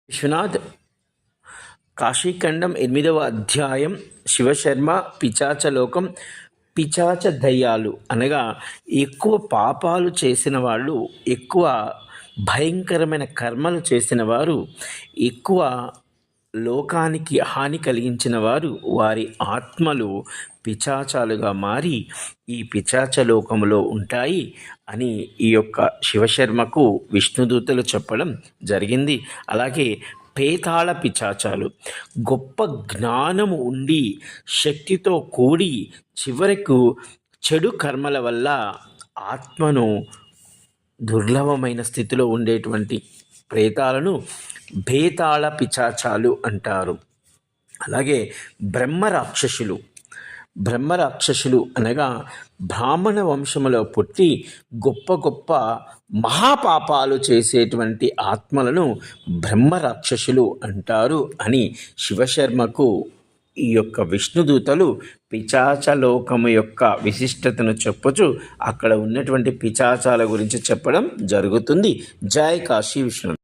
విశ్వనాథ్ కాశీఖండం 8వ అధ్యాయం శివశర్మ పిశాచలోకం పిశాచ దయ్యాలు అనగా ఎక్కువ పాపాలు చేసిన వాళ్ళు, ఎక్కువ భయంకరమైన కర్మలు చేసిన వారు, ఎక్కువ లోకానికి హాని కలిగించిన వారు, వారి ఆత్మలు పిశాచాలుగా మారి ఈ పిశాచ లోకములో ఉంటాయి అని ఈ యొక్క శివశర్మకు విష్ణుదూతలు చెప్పడం జరిగింది. అలాగే పేతాళ పిశాచాలు గొప్ప జ్ఞానము ఉండి శక్తితో కూడి చివరకు చెడు కర్మల వల్ల ఆత్మను దుర్లభమైన స్థితిలో ఉండేటువంటి ప్రేతాలను భేతాళ పిశాచాలు అంటారు. అలాగే బ్రహ్మరాక్షసులు అనగా బ్రాహ్మణ వంశములో పుట్టి గొప్ప గొప్ప మహాపాపాలు చేసేటువంటి ఆత్మలను బ్రహ్మరాక్షసులు అంటారు అని శివశర్మకు ఈ యొక్క విష్ణుదూతలు పిశాచలోకము యొక్క విశిష్టతను చెప్పుచు అక్కడ ఉన్నటువంటి పిశాచాల గురించి చెప్పడం జరుగుతుంది. జై కాశీ విశ్వనాథ్.